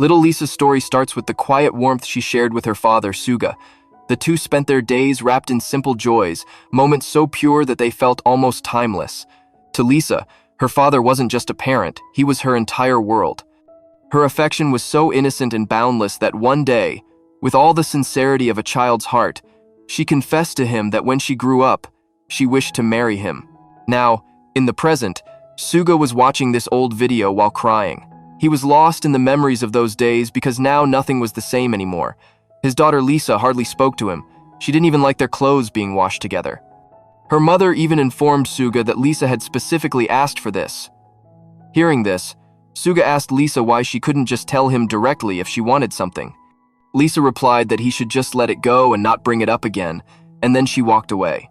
Little Lisa's story starts with the quiet warmth she shared with her father, Suga. The two spent their days wrapped in simple joys, moments so pure that they felt almost timeless. To Lisa, her father wasn't just a parent, he was her entire world. Her affection was so innocent and boundless that one day, with all the sincerity of a child's heart, she confessed to him that when she grew up, she wished to marry him. Now, in the present, Suga was watching this old video while crying. He was lost in the memories of those days because now nothing was the same anymore. His daughter Lisa hardly spoke to him. She didn't even like their clothes being washed together. Her mother even informed Suga that Lisa had specifically asked for this. Hearing this, Suga asked Lisa why she couldn't just tell him directly if she wanted something. Lisa replied that he should just let it go and not bring it up again, and then she walked away.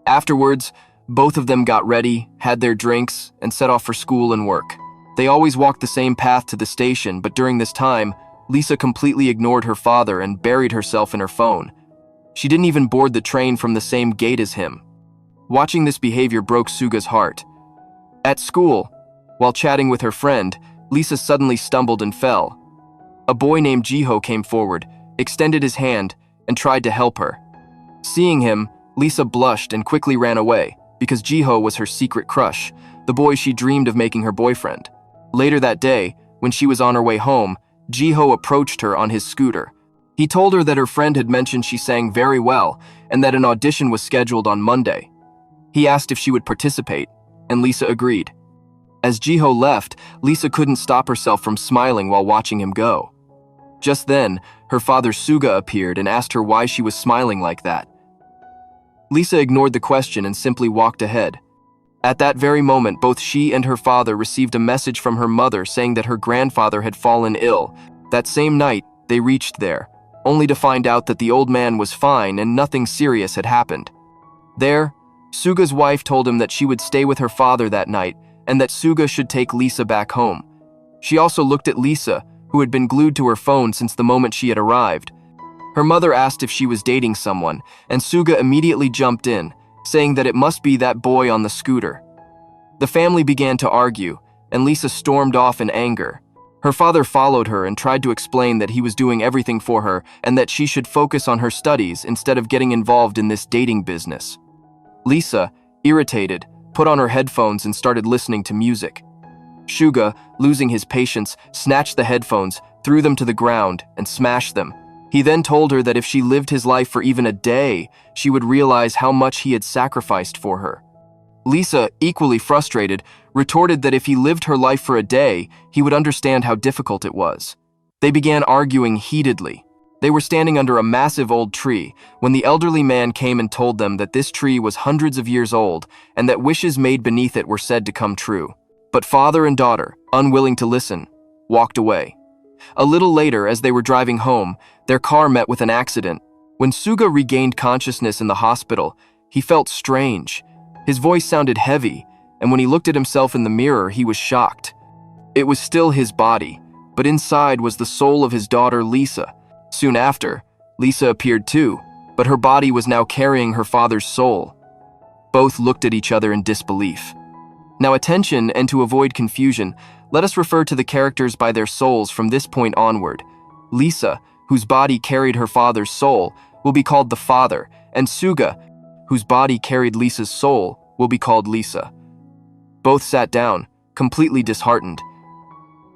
Afterwards, both of them got ready, had their drinks, and set off for school and work. They always walked the same path to the station, but during this time, Lisa completely ignored her father and buried herself in her phone. She didn't even board the train from the same gate as him. Watching this behavior broke Suga's heart. At school, while chatting with her friend, Lisa suddenly stumbled and fell. A boy named Jiho came forward, extended his hand, and tried to help her. Seeing him, Lisa blushed and quickly ran away, because Jiho was her secret crush, the boy she dreamed of making her boyfriend. Later that day, when she was on her way home, Jiho approached her on his scooter. He told her that her friend had mentioned she sang very well and that an audition was scheduled on Monday. He asked if she would participate, and Lisa agreed. As Jiho left, Lisa couldn't stop herself from smiling while watching him go. Just then, her father Suga appeared and asked her why she was smiling like that. Lisa ignored the question and simply walked ahead. At that very moment, both she and her father received a message from her mother saying that her grandfather had fallen ill. That same night, they reached there, only to find out that the old man was fine and nothing serious had happened. There, Suga's wife told him that she would stay with her father that night and that Suga should take Lisa back home. She also looked at Lisa, who had been glued to her phone since the moment she had arrived. Her mother asked if she was dating someone, and Suga immediately jumped in, saying that it must be that boy on the scooter. The family began to argue, and Lisa stormed off in anger. Her father followed her and tried to explain that he was doing everything for her and that she should focus on her studies instead of getting involved in this dating business. Lisa, irritated, put on her headphones and started listening to music. Suga, losing his patience, snatched the headphones, threw them to the ground, and smashed them. He then told her that if she lived his life for even a day, she would realize how much he had sacrificed for her. Lisa, equally frustrated, retorted that if he lived her life for a day, he would understand how difficult it was. They began arguing heatedly. They were standing under a massive old tree when the elderly man came and told them that this tree was hundreds of years old and that wishes made beneath it were said to come true. But father and daughter, unwilling to listen, walked away. A little later, as they were driving home, their car met with an accident. When Suga regained consciousness in the hospital, he felt strange. His voice sounded heavy, and when he looked at himself in the mirror, he was shocked. It was still his body, but inside was the soul of his daughter, Lisa. Soon after, Lisa appeared too, but her body was now carrying her father's soul. Both looked at each other in disbelief. Now attention, and to avoid confusion, let us refer to the characters by their souls from this point onward. Lisa, whose body carried her father's soul, will be called the father, and Suga, whose body carried Lisa's soul, will be called Lisa. Both sat down, completely disheartened.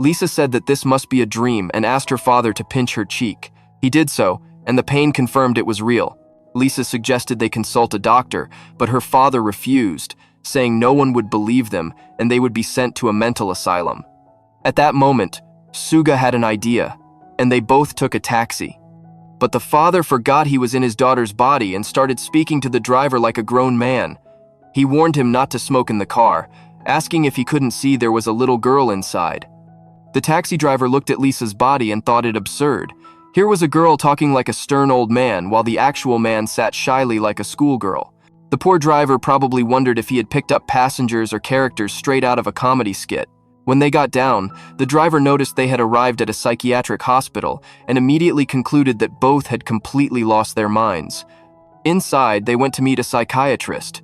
Lisa said that this must be a dream and asked her father to pinch her cheek. He did so, and the pain confirmed it was real. Lisa suggested they consult a doctor, but her father refused, saying no one would believe them and they would be sent to a mental asylum. At that moment, Suga had an idea, and they both took a taxi. But the father forgot he was in his daughter's body and started speaking to the driver like a grown man. He warned him not to smoke in the car, asking if he couldn't see there was a little girl inside. The taxi driver looked at Lisa's body and thought it absurd. Here was a girl talking like a stern old man, while the actual man sat shyly like a schoolgirl. The poor driver probably wondered if he had picked up passengers or characters straight out of a comedy skit. When they got down, the driver noticed they had arrived at a psychiatric hospital and immediately concluded that both had completely lost their minds. Inside, they went to meet a psychiatrist.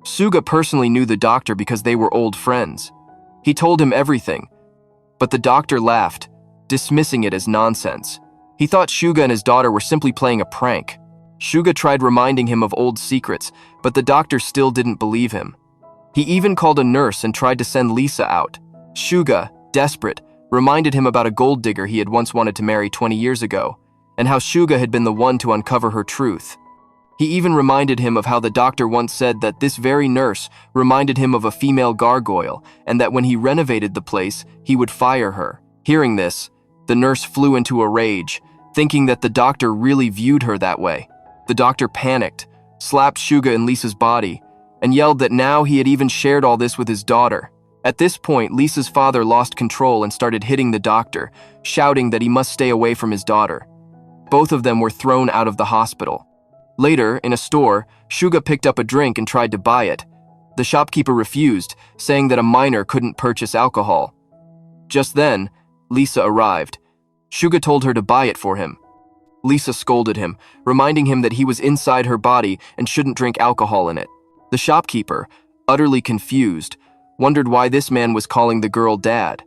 Suga personally knew the doctor because they were old friends. He told him everything, but the doctor laughed, dismissing it as nonsense. He thought Suga and his daughter were simply playing a prank. Suga tried reminding him of old secrets, but the doctor still didn't believe him. He even called a nurse and tried to send Lisa out. Suga, desperate, reminded him about a gold digger he had once wanted to marry 20 years ago, and how Suga had been the one to uncover her truth. He even reminded him of how the doctor once said that this very nurse reminded him of a female gargoyle, and that when he renovated the place, he would fire her. Hearing this, the nurse flew into a rage, thinking that the doctor really viewed her that way. The doctor panicked, slapped Suga and Lisa's body, and yelled that now he had even shared all this with his daughter. At this point, Lisa's father lost control and started hitting the doctor, shouting that he must stay away from his daughter. Both of them were thrown out of the hospital. Later, in a store, Suga picked up a drink and tried to buy it. The shopkeeper refused, saying that a minor couldn't purchase alcohol. Just then, Lisa arrived. Suga told her to buy it for him. Lisa scolded him, reminding him that he was inside her body and shouldn't drink alcohol in it. The shopkeeper, utterly confused, wondered why this man was calling the girl dad.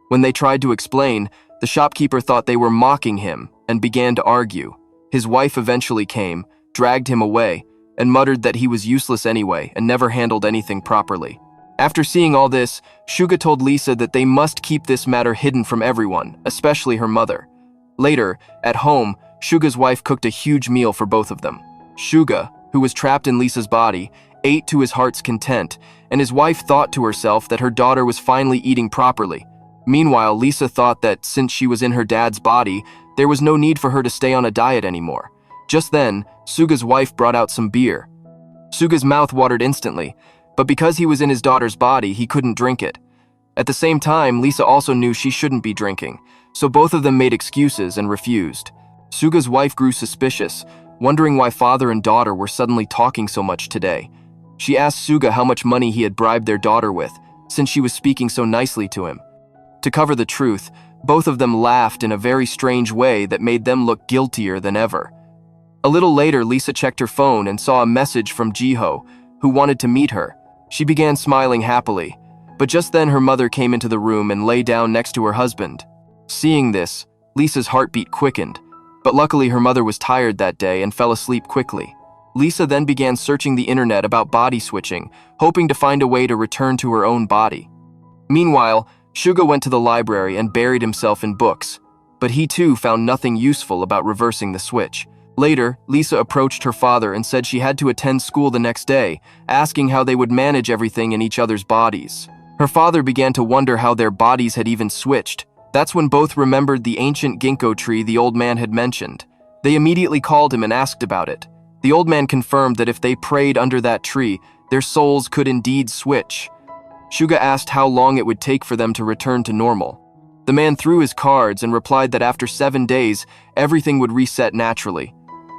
When they tried to explain, the shopkeeper thought they were mocking him and began to argue. His wife eventually came, dragged him away, and muttered that he was useless anyway and never handled anything properly. After seeing all this, Suga told Lisa that they must keep this matter hidden from everyone, especially her mother. Later, at home, Suga's wife cooked a huge meal for both of them. Suga, who was trapped in Lisa's body, ate to his heart's content, and his wife thought to herself that her daughter was finally eating properly. Meanwhile, Lisa thought that since she was in her dad's body, there was no need for her to stay on a diet anymore. Just then, Suga's wife brought out some beer. Suga's mouth watered instantly, but because he was in his daughter's body, he couldn't drink it. At the same time, Lisa also knew she shouldn't be drinking, so both of them made excuses and refused. Suga's wife grew suspicious, wondering why father and daughter were suddenly talking so much today. She asked Suga how much money he had bribed their daughter with, since she was speaking so nicely to him. To cover the truth, both of them laughed in a very strange way that made them look guiltier than ever. A little later, Lisa checked her phone and saw a message from Jiho, who wanted to meet her. She began smiling happily, but just then her mother came into the room and lay down next to her husband. Seeing this, Lisa's heartbeat quickened, but luckily her mother was tired that day and fell asleep quickly. Lisa then began searching the internet about body switching, hoping to find a way to return to her own body. Meanwhile, Suga went to the library and buried himself in books, but he too found nothing useful about reversing the switch. Later, Lisa approached her father and said she had to attend school the next day, asking how they would manage everything in each other's bodies. Her father began to wonder how their bodies had even switched. That's when both remembered the ancient ginkgo tree the old man had mentioned. They immediately called him and asked about it. The old man confirmed that if they prayed under that tree, their souls could indeed switch. Suga asked how long it would take for them to return to normal. The man threw his cards and replied that after 7 days, everything would reset naturally.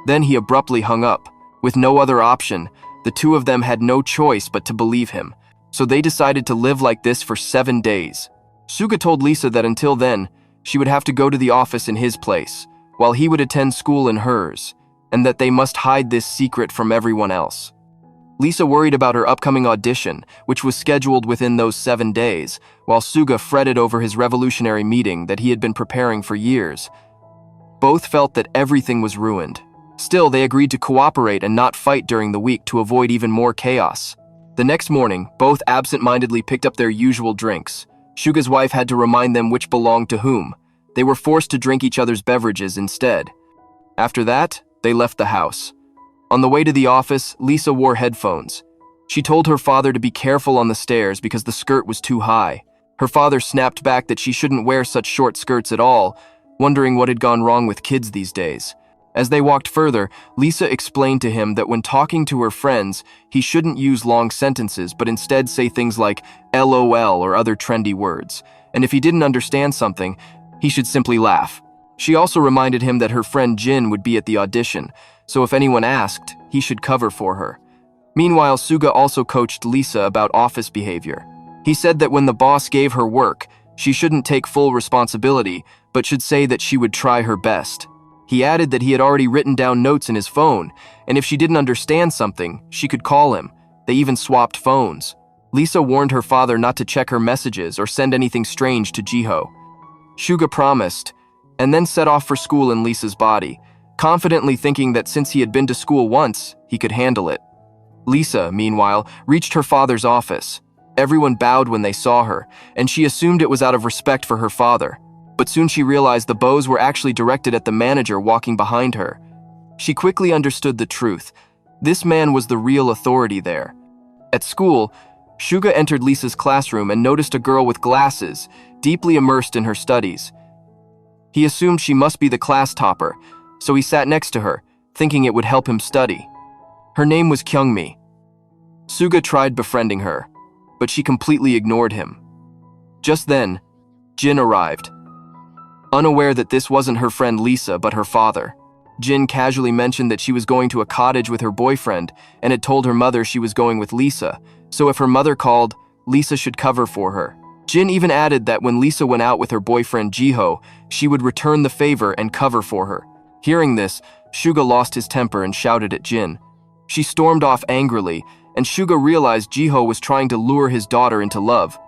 Then he abruptly hung up. With no other option, the two of them had no choice but to believe him, so they decided to live like this for 7 days. Suga told Lisa that until then, she would have to go to the office in his place, while he would attend school in hers, and that they must hide this secret from everyone else. Lisa worried about her upcoming audition, which was scheduled within those 7 days, while Suga fretted over his revolutionary meeting that he had been preparing for years. Both felt that everything was ruined. Still, they agreed to cooperate and not fight during the week to avoid even more chaos. The next morning, both absent-mindedly picked up their usual drinks. Suga's wife had to remind them which belonged to whom. They were forced to drink each other's beverages instead. After that, they left the house. On the way to the office, Lisa wore headphones. She told her father to be careful on the stairs because the skirt was too high. Her father snapped back that she shouldn't wear such short skirts at all, wondering what had gone wrong with kids these days. As they walked further, Lisa explained to him that when talking to her friends, he shouldn't use long sentences but instead say things like LOL or other trendy words, and if he didn't understand something, he should simply laugh. She also reminded him that her friend Jin would be at the audition, so if anyone asked, he should cover for her. Meanwhile, Suga also coached Lisa about office behavior. He said that when the boss gave her work, she shouldn't take full responsibility, but should say that she would try her best. He added that he had already written down notes in his phone, and if she didn't understand something, she could call him. They even swapped phones. Lisa warned her father not to check her messages or send anything strange to Jiho. Suga promised, and then set off for school in Lisa's body, confidently thinking that since he had been to school once, he could handle it. Lisa, meanwhile, reached her father's office. Everyone bowed when they saw her, and she assumed it was out of respect for her father. But soon she realized the bows were actually directed at the manager walking behind her. She quickly understood the truth. This man was the real authority there. At school, Suga entered Lisa's classroom and noticed a girl with glasses, deeply immersed in her studies. He assumed she must be the class topper, so he sat next to her, thinking it would help him study. Her name was Kyungmi. Suga tried befriending her, but she completely ignored him. Just then, Jin arrived. Unaware that this wasn't her friend Lisa but her father, Jin casually mentioned that she was going to a cottage with her boyfriend and had told her mother she was going with Lisa, so if her mother called, Lisa should cover for her. Jin even added that when Lisa went out with her boyfriend Jiho, she would return the favor and cover for her. Hearing this, Suga lost his temper and shouted at Jin. She stormed off angrily, and Suga realized Jiho was trying to lure his daughter into love.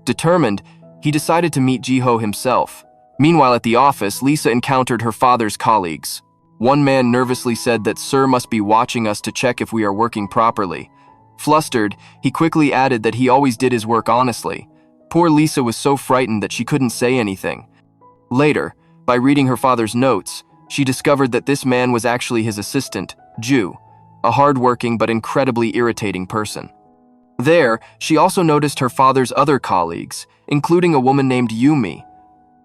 Determined, he decided to meet Jiho himself. Meanwhile, at the office, Lisa encountered her father's colleagues. One man nervously said that Sir must be watching us to check if we are working properly. Flustered, he quickly added that he always did his work honestly. Poor Lisa was so frightened that she couldn't say anything. Later, by reading her father's notes, she discovered that this man was actually his assistant, Ju, a hard-working but incredibly irritating person. There, she also noticed her father's other colleagues, including a woman named Yumi.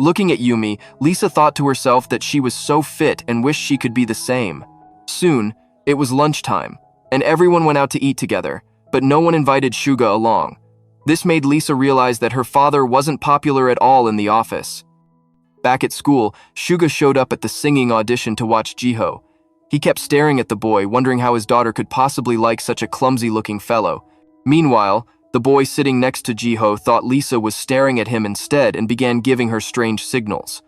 Looking at Yumi, Lisa thought to herself that she was so fit and wished she could be the same. Soon, it was lunchtime, and everyone went out to eat together, but no one invited Suga along. This made Lisa realize that her father wasn't popular at all in the office. Back at school, Suga showed up at the singing audition to watch Jiho. He kept staring at the boy, wondering how his daughter could possibly like such a clumsy-looking fellow. Meanwhile, the boy sitting next to Jiho thought Lisa was staring at him instead and began giving her strange signals.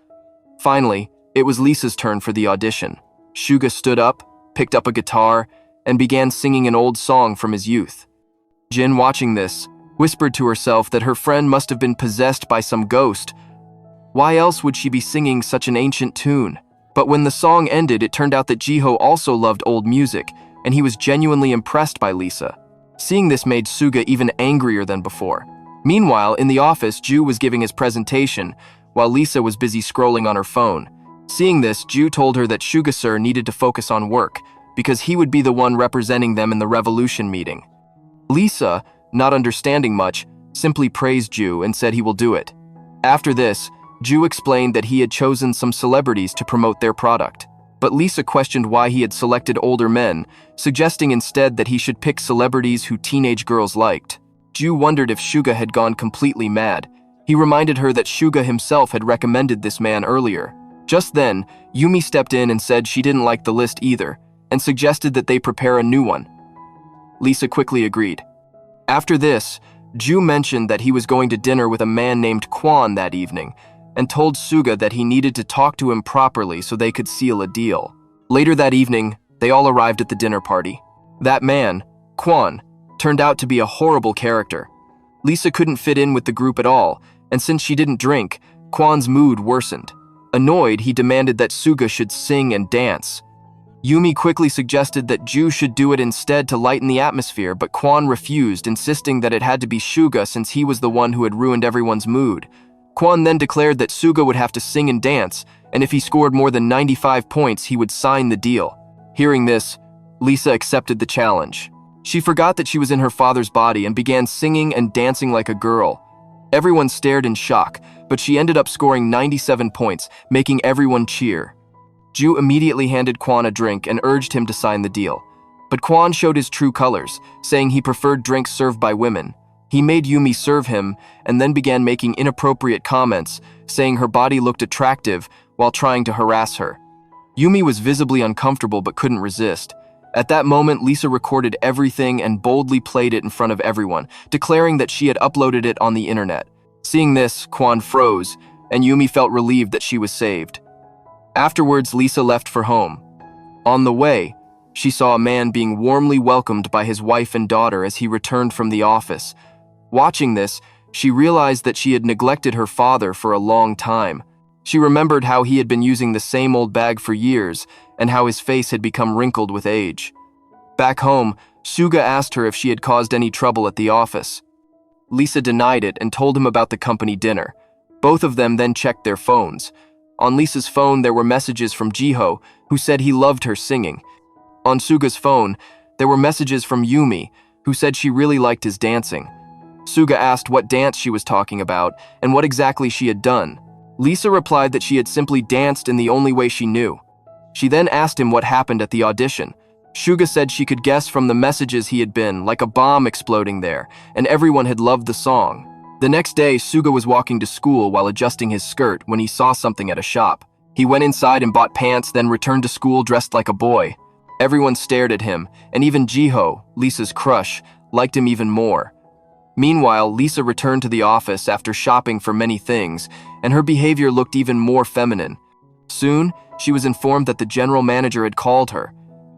Finally, it was Lisa's turn for the audition. Suga stood up, picked up a guitar, and began singing an old song from his youth. Jin, watching this, whispered to herself that her friend must have been possessed by some ghost. Why else would she be singing such an ancient tune? But when the song ended, it turned out that Jiho also loved old music, and he was genuinely impressed by Lisa. Seeing this made Suga even angrier than before. Meanwhile, in the office, Ju was giving his presentation, while Lisa was busy scrolling on her phone. Seeing this, Ju told her that Suga-sir needed to focus on work, because he would be the one representing them in the revolution meeting. Lisa, not understanding much, simply praised Ju and said he will do it. After this, Ju explained that he had chosen some celebrities to promote their product. But Lisa questioned why he had selected older men, suggesting instead that he should pick celebrities who teenage girls liked. Ju wondered if Suga had gone completely mad. He reminded her that Suga himself had recommended this man earlier. Just then, Yumi stepped in and said she didn't like the list either, and suggested that they prepare a new one. Lisa quickly agreed. After this, Ju mentioned that he was going to dinner with a man named Kwon that evening, and told Suga that he needed to talk to him properly so they could seal a deal. Later that evening, they all arrived at the dinner party. That man, Kwon, turned out to be a horrible character. Lisa couldn't fit in with the group at all, and since she didn't drink, Kwon's mood worsened. Annoyed, he demanded that Suga should sing and dance. Yumi quickly suggested that Ju should do it instead to lighten the atmosphere, but Kwon refused, insisting that it had to be Suga since he was the one who had ruined everyone's mood. Kwon then declared that Suga would have to sing and dance, and if he scored more than 95 points, he would sign the deal. Hearing this, Lisa accepted the challenge. She forgot that she was in her father's body and began singing and dancing like a girl. Everyone stared in shock, but she ended up scoring 97 points, making everyone cheer. Ju immediately handed Kwon a drink and urged him to sign the deal. But Kwon showed his true colors, saying he preferred drinks served by women. He made Yumi serve him and then began making inappropriate comments, saying her body looked attractive while trying to harass her. Yumi was visibly uncomfortable but couldn't resist. At that moment, Lisa recorded everything and boldly played it in front of everyone, declaring that she had uploaded it on the internet. Seeing this, Kwon froze, and Yumi felt relieved that she was saved. Afterwards, Lisa left for home. On the way, she saw a man being warmly welcomed by his wife and daughter as he returned from the office. Watching this, she realized that she had neglected her father for a long time. She remembered how he had been using the same old bag for years and how his face had become wrinkled with age. Back home, Suga asked her if she had caused any trouble at the office. Lisa denied it and told him about the company dinner. Both of them then checked their phones. On Lisa's phone, there were messages from Jiho, who said he loved her singing. On Suga's phone, there were messages from Yumi, who said she really liked his dancing. Suga asked what dance she was talking about and what exactly she had done. Lisa replied that she had simply danced in the only way she knew. She then asked him what happened at the audition. Suga said she could guess from the messages he had been like a bomb exploding there, and everyone had loved the song. The next day, Suga was walking to school while adjusting his skirt when he saw something at a shop. He went inside and bought pants, then returned to school dressed like a boy. Everyone stared at him, and even Jiho, Lisa's crush, liked him even more. Meanwhile, Lisa returned to the office after shopping for many things, and her behavior looked even more feminine. Soon, she was informed that the general manager had called her.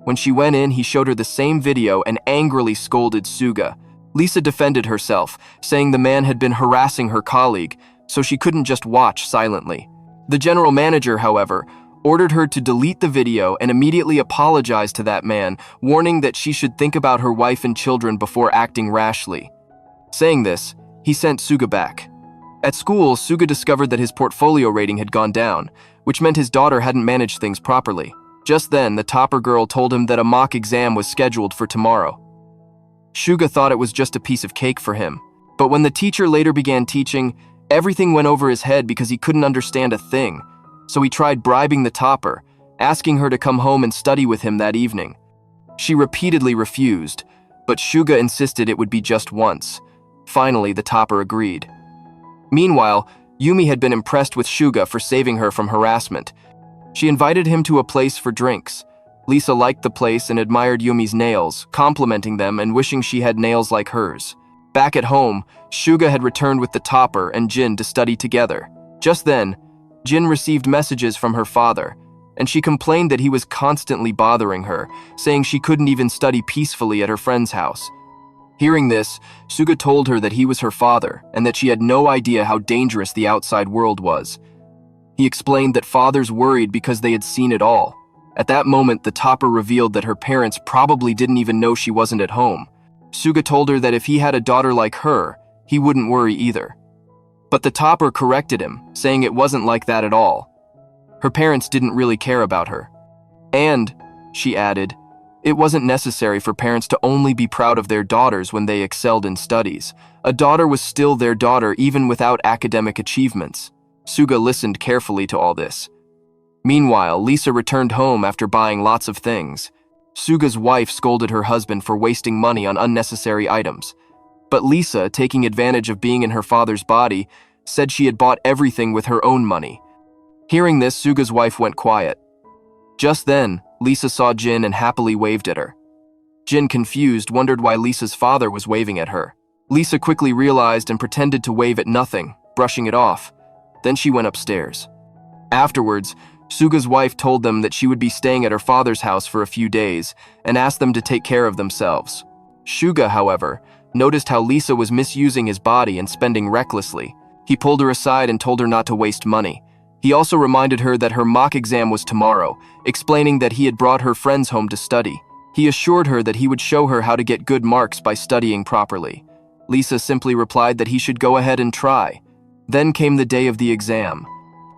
When she went in, he showed her the same video and angrily scolded Suga. Lisa defended herself, saying the man had been harassing her colleague, so she couldn't just watch silently. The general manager, however, ordered her to delete the video and immediately apologize to that man, warning that she should think about her wife and children before acting rashly. Saying this, he sent Suga back. At school, Suga discovered that his portfolio rating had gone down, which meant his daughter hadn't managed things properly. Just then, the topper girl told him that a mock exam was scheduled for tomorrow. Suga thought it was just a piece of cake for him, but when the teacher later began teaching, everything went over his head because he couldn't understand a thing. So he tried bribing the topper, asking her to come home and study with him that evening. She repeatedly refused, but Suga insisted it would be just once. Finally, the topper agreed. Meanwhile, Yumi had been impressed with Suga for saving her from harassment. She invited him to a place for drinks. Lisa liked the place and admired Yumi's nails, complimenting them and wishing she had nails like hers. Back at home, Suga had returned with the topper and Jin to study together. Just then, Jin received messages from her father, and she complained that he was constantly bothering her, saying she couldn't even study peacefully at her friend's house. Hearing this, Suga told her that he was her father and that she had no idea how dangerous the outside world was. He explained that fathers worried because they had seen it all. At that moment, the topper revealed that her parents probably didn't even know she wasn't at home. Suga told her that if he had a daughter like her, he wouldn't worry either. But the topper corrected him, saying it wasn't like that at all. Her parents didn't really care about her. And, she added, it wasn't necessary for parents to only be proud of their daughters when they excelled in studies. A daughter was still their daughter even without academic achievements. Suga listened carefully to all this. Meanwhile, Lisa returned home after buying lots of things. Suga's wife scolded her husband for wasting money on unnecessary items. But Lisa, taking advantage of being in her father's body, said she had bought everything with her own money. Hearing this, Suga's wife went quiet. Just then, Lisa saw Jin and happily waved at her. Jin, confused, wondered why Lisa's father was waving at her. Lisa quickly realized and pretended to wave at nothing, brushing it off. Then she went upstairs. Afterwards, Suga's wife told them that she would be staying at her father's house for a few days and asked them to take care of themselves. Suga, however, noticed how Lisa was misusing his body and spending recklessly. He pulled her aside and told her not to waste money. He also reminded her that her mock exam was tomorrow, explaining that he had brought her friends home to study. He assured her that he would show her how to get good marks by studying properly. Lisa simply replied that he should go ahead and try. Then came the day of the exam.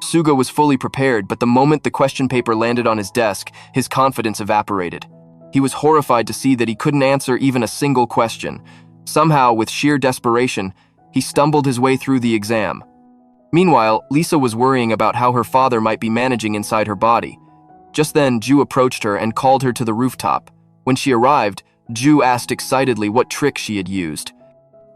Suga was fully prepared, but the moment the question paper landed on his desk, his confidence evaporated. He was horrified to see that he couldn't answer even a single question. Somehow, with sheer desperation, he stumbled his way through the exam. Meanwhile, Lisa was worrying about how her father might be managing inside her body. Just then, Ju approached her and called her to the rooftop. When she arrived, Ju asked excitedly what trick she had used.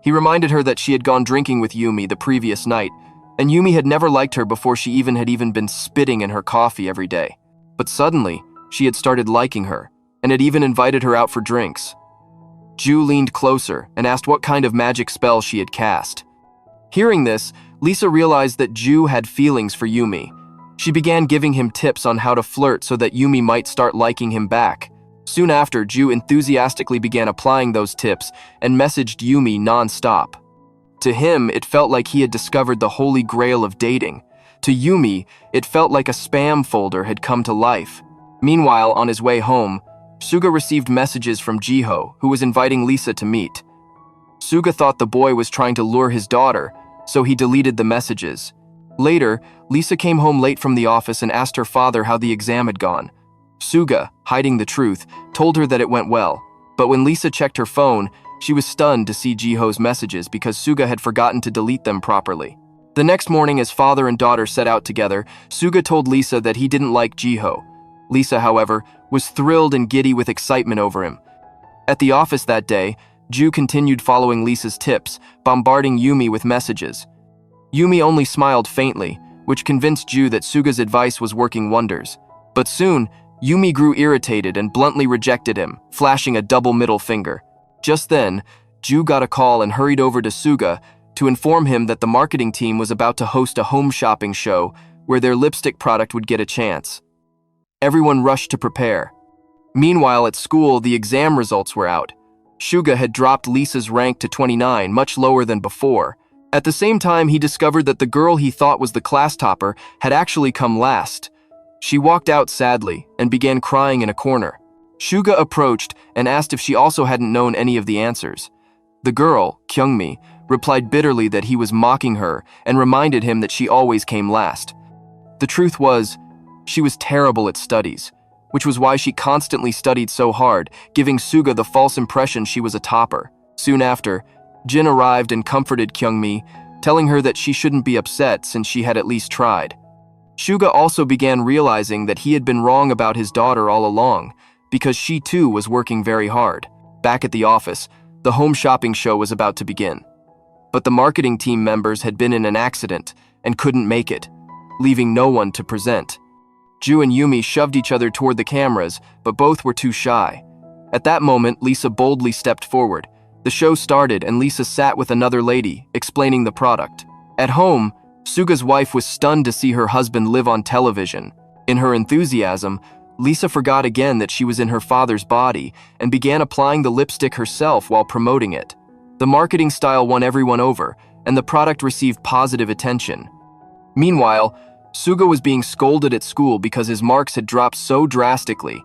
He reminded her that she had gone drinking with Yumi the previous night, and Yumi had never liked her before she had even been spitting in her coffee every day. But suddenly, she had started liking her, and had even invited her out for drinks. Ju leaned closer and asked what kind of magic spell she had cast. Hearing this, Lisa realized that Ju had feelings for Yumi. She began giving him tips on how to flirt so that Yumi might start liking him back. Soon after, Ju enthusiastically began applying those tips and messaged Yumi non-stop. To him, it felt like he had discovered the holy grail of dating. To Yumi, it felt like a spam folder had come to life. Meanwhile, on his way home, Suga received messages from Jiho, who was inviting Lisa to meet. Suga thought the boy was trying to lure his daughter, so he deleted the messages. Later, Lisa came home late from the office and asked her father how the exam had gone. Suga, hiding the truth, told her that it went well, but when Lisa checked her phone, she was stunned to see Jiho's messages because Suga had forgotten to delete them properly. The next morning, as father and daughter set out together, Suga told Lisa that he didn't like Jiho. Lisa, however, was thrilled and giddy with excitement over him. At the office that day, Ju continued following Lisa's tips, bombarding Yumi with messages. Yumi only smiled faintly, which convinced Ju that Suga's advice was working wonders. But soon, Yumi grew irritated and bluntly rejected him, flashing a double middle finger. Just then, Ju got a call and hurried over to Suga to inform him that the marketing team was about to host a home shopping show where their lipstick product would get a chance. Everyone rushed to prepare. Meanwhile, at school, the exam results were out. Suga had dropped Lisa's rank to 29, much lower than before. At the same time, he discovered that the girl he thought was the class topper had actually come last. She walked out sadly and began crying in a corner. Suga approached and asked if she also hadn't known any of the answers. The girl, Kyungmi, replied bitterly that he was mocking her and reminded him that she always came last. The truth was, she was terrible at studies, which was why she constantly studied so hard, giving Suga the false impression she was a topper. Soon after, Jin arrived and comforted Kyungmi, telling her that she shouldn't be upset since she had at least tried. Suga also began realizing that he had been wrong about his daughter all along, because she too was working very hard. Back at the office, the home shopping show was about to begin. But the marketing team members had been in an accident and couldn't make it, leaving no one to present. Ju and Yumi shoved each other toward the cameras, but both were too shy. At that moment, Lisa boldly stepped forward. The show started and Lisa sat with another lady, explaining the product. At home, Suga's wife was stunned to see her husband live on television. In her enthusiasm, Lisa forgot again that she was in her father's body and began applying the lipstick herself while promoting it. The marketing style won everyone over, and the product received positive attention. Meanwhile, Suga was being scolded at school because his marks had dropped so drastically.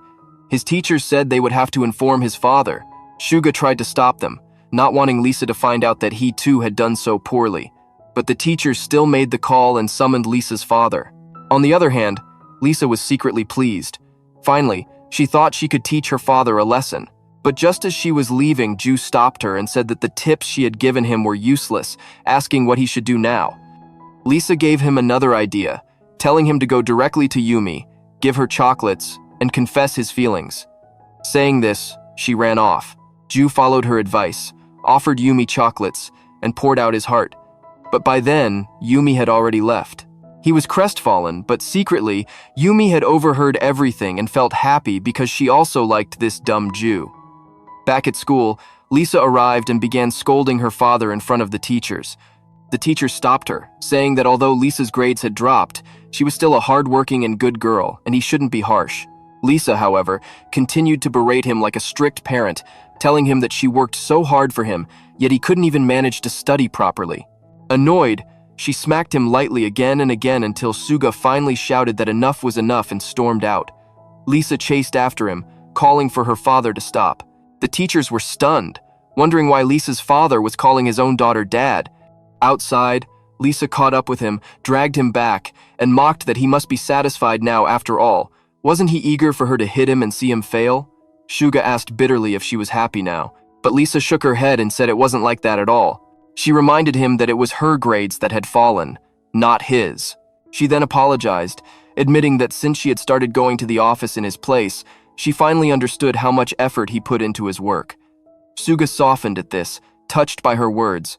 His teachers said they would have to inform his father. Suga tried to stop them, not wanting Lisa to find out that he too had done so poorly. But the teachers still made the call and summoned Lisa's father. On the other hand, Lisa was secretly pleased. Finally, she thought she could teach her father a lesson. But just as she was leaving, Ju stopped her and said that the tips she had given him were useless, asking what he should do now. Lisa gave him another idea, telling him to go directly to Yumi, give her chocolates, and confess his feelings. Saying this, she ran off. Ju followed her advice, offered Yumi chocolates, and poured out his heart. But by then, Yumi had already left. He was crestfallen, but secretly, Yumi had overheard everything and felt happy because she also liked this dumb Ju. Back at school, Lisa arrived and began scolding her father in front of the teachers. The teacher stopped her, saying that although Lisa's grades had dropped, she was still a hardworking and good girl, and he shouldn't be harsh. Lisa, however, continued to berate him like a strict parent, telling him that she worked so hard for him, yet he couldn't even manage to study properly. Annoyed, she smacked him lightly again and again until Suga finally shouted that enough was enough and stormed out. Lisa chased after him, calling for her father to stop. The teachers were stunned, wondering why Lisa's father was calling his own daughter dad. Outside, Lisa caught up with him, dragged him back, and mocked that he must be satisfied now after all. Wasn't he eager for her to hit him and see him fail? Suga asked bitterly if she was happy now, but Lisa shook her head and said it wasn't like that at all. She reminded him that it was her grades that had fallen, not his. She then apologized, admitting that since she had started going to the office in his place, she finally understood how much effort he put into his work. Suga softened at this, touched by her words.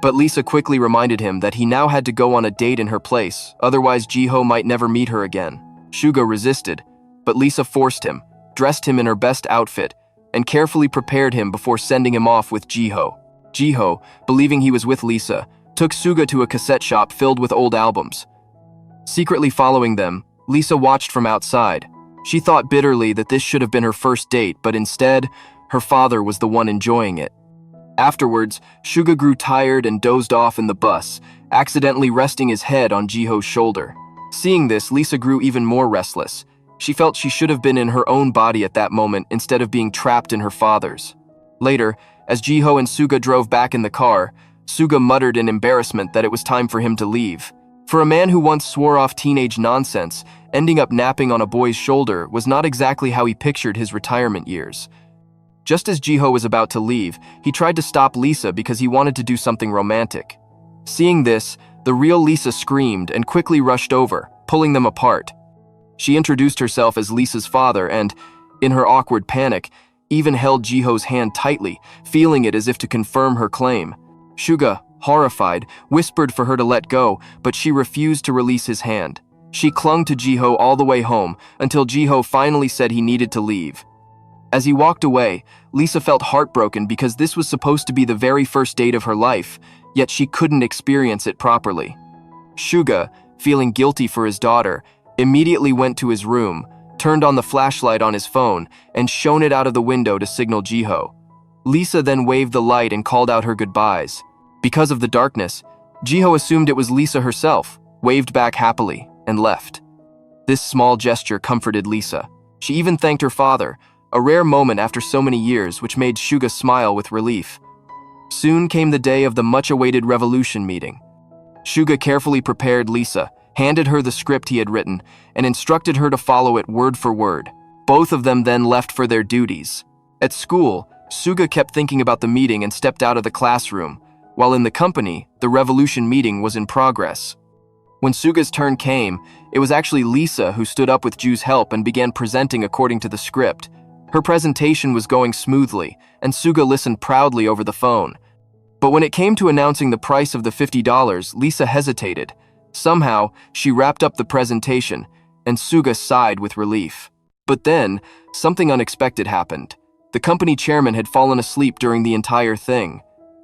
But Lisa quickly reminded him that he now had to go on a date in her place, otherwise Jiho might never meet her again. Suga resisted, but Lisa forced him, dressed him in her best outfit, and carefully prepared him before sending him off with Jiho. Jiho, believing he was with Lisa, took Suga to a cassette shop filled with old albums. Secretly following them, Lisa watched from outside. She thought bitterly that this should have been her first date, but instead, her father was the one enjoying it. Afterwards, Suga grew tired and dozed off in the bus, accidentally resting his head on Jiho's shoulder. Seeing this, Lisa grew even more restless. She felt she should have been in her own body at that moment instead of being trapped in her father's. Later, as Jiho and Suga drove back in the car, Suga muttered in embarrassment that it was time for him to leave. For a man who once swore off teenage nonsense, ending up napping on a boy's shoulder was not exactly how he pictured his retirement years. Just as Jiho was about to leave, he tried to stop Lisa because he wanted to do something romantic. Seeing this, the real Lisa screamed and quickly rushed over, pulling them apart. She introduced herself as Lisa's father and, in her awkward panic, even held Jiho's hand tightly, feeling it as if to confirm her claim. Suga, horrified, whispered for her to let go, but she refused to release his hand. She clung to Jiho all the way home until Jiho finally said he needed to leave. As he walked away, Lisa felt heartbroken because this was supposed to be the very first date of her life, yet she couldn't experience it properly. Suga, feeling guilty for his daughter, immediately went to his room, turned on the flashlight on his phone, and shone it out of the window to signal Jiho. Lisa then waved the light and called out her goodbyes. Because of the darkness, Jiho assumed it was Lisa herself, waved back happily, and left. This small gesture comforted Lisa. She even thanked her father, a rare moment after so many years, which made Suga smile with relief. Soon came the day of the much-awaited revolution meeting. Suga carefully prepared Lisa, handed her the script he had written, and instructed her to follow it word for word. Both of them then left for their duties. At school, Suga kept thinking about the meeting and stepped out of the classroom, while in the company, the revolution meeting was in progress. When Suga's turn came, it was actually Lisa who stood up with Ju's help and began presenting according to the script. Her presentation was going smoothly, and Suga listened proudly over the phone. But when it came to announcing the price of the $50, Lisa hesitated. Somehow, she wrapped up the presentation, and Suga sighed with relief. But then, something unexpected happened. The company chairman had fallen asleep during the entire thing.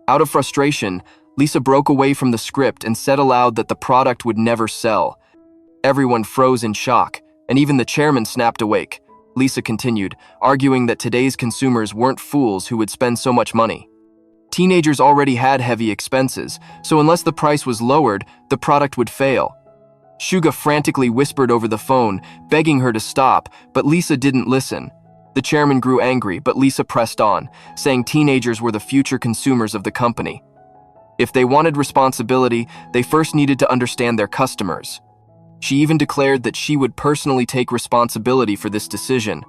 Out of frustration, Lisa broke away from the script and said aloud that the product would never sell. Everyone froze in shock, and even the chairman snapped awake. Lisa continued, arguing that today's consumers weren't fools who would spend so much money. Teenagers already had heavy expenses, so unless the price was lowered, the product would fail. Suga frantically whispered over the phone, begging her to stop, but Lisa didn't listen. The chairman grew angry, but Lisa pressed on, saying teenagers were the future consumers of the company. If they wanted responsibility, they first needed to understand their customers. She even declared that she would personally take responsibility for this decision.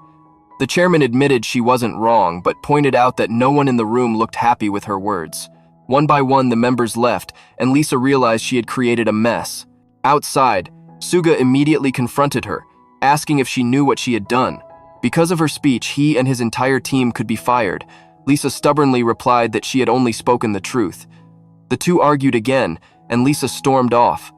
The chairman admitted she wasn't wrong, but pointed out that no one in the room looked happy with her words. One by one, the members left, and Lisa realized she had created a mess. Outside, Suga immediately confronted her, asking if she knew what she had done. Because of her speech, he and his entire team could be fired. Lisa stubbornly replied that she had only spoken the truth. The two argued again, and Lisa stormed off.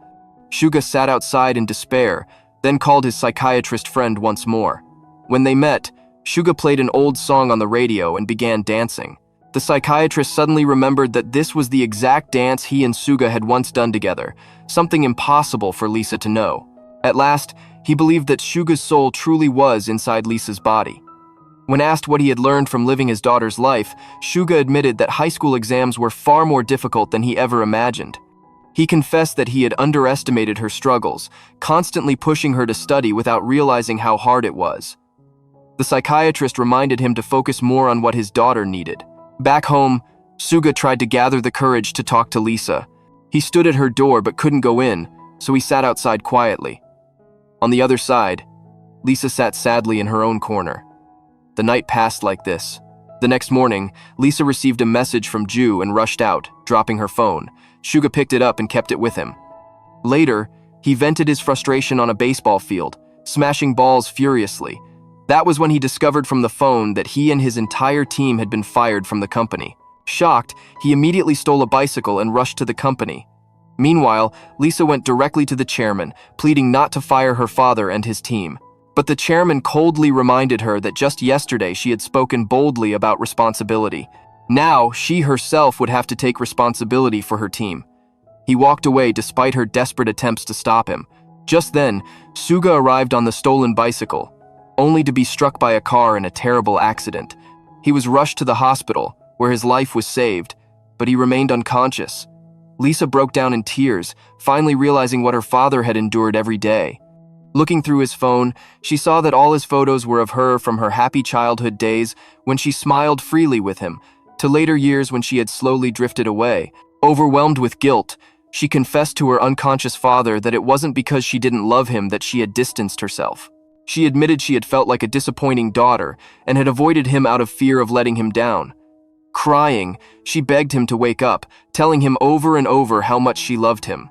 Suga sat outside in despair, then called his psychiatrist friend once more. When they met, Suga played an old song on the radio and began dancing. The psychiatrist suddenly remembered that this was the exact dance he and Suga had once done together, something impossible for Lisa to know. At last, he believed that Suga's soul truly was inside Lisa's body. When asked what he had learned from living his daughter's life, Suga admitted that high school exams were far more difficult than he ever imagined. He confessed that he had underestimated her struggles, constantly pushing her to study without realizing how hard it was. The psychiatrist reminded him to focus more on what his daughter needed. Back home, Suga tried to gather the courage to talk to Lisa. He stood at her door but couldn't go in, so he sat outside quietly. On the other side, Lisa sat sadly in her own corner. The night passed like this. The next morning, Lisa received a message from Ju and rushed out, dropping her phone. Suga picked it up and kept it with him. Later, he vented his frustration on a baseball field, smashing balls furiously. That was when he discovered from the phone that he and his entire team had been fired from the company. Shocked, he immediately stole a bicycle and rushed to the company. Meanwhile, Lisa went directly to the chairman, pleading not to fire her father and his team. But the chairman coldly reminded her that just yesterday she had spoken boldly about responsibility. Now, she herself would have to take responsibility for her team. He walked away despite her desperate attempts to stop him. Just then, Suga arrived on the stolen bicycle, only to be struck by a car in a terrible accident. He was rushed to the hospital, where his life was saved, but he remained unconscious. Lisa broke down in tears, finally realizing what her father had endured every day. Looking through his phone, she saw that all his photos were of her from her happy childhood days when she smiled freely with him, to later years when she had slowly drifted away. Overwhelmed with guilt, she confessed to her unconscious father that it wasn't because she didn't love him that she had distanced herself. She admitted she had felt like a disappointing daughter and had avoided him out of fear of letting him down. Crying, she begged him to wake up, telling him over and over how much she loved him.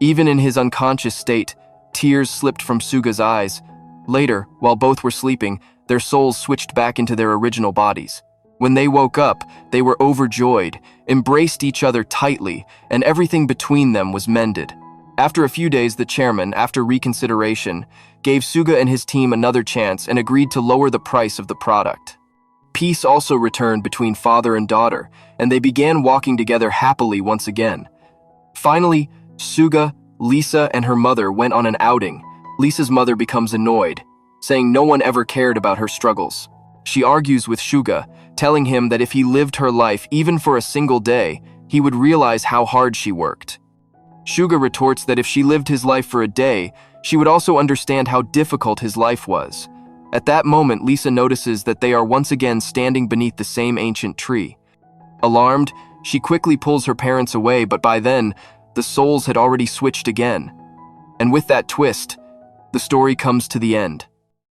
Even in his unconscious state, tears slipped from Suga's eyes. Later, while both were sleeping, their souls switched back into their original bodies. When they woke up, they were overjoyed, embraced each other tightly, and everything between them was mended. After a few days, the chairman, after reconsideration, gave Suga and his team another chance and agreed to lower the price of the product. Peace also returned between father and daughter, and they began walking together happily once again. Finally, Suga, Lisa, and her mother went on an outing. Lisa's mother becomes annoyed, saying no one ever cared about her struggles. She argues with Suga, telling him that if he lived her life even for a single day, he would realize how hard she worked. Suga retorts that if she lived his life for a day, she would also understand how difficult his life was. At that moment, Lisa notices that they are once again standing beneath the same ancient tree. Alarmed, she quickly pulls her parents away, but by then, the souls had already switched again. And with that twist, the story comes to the end.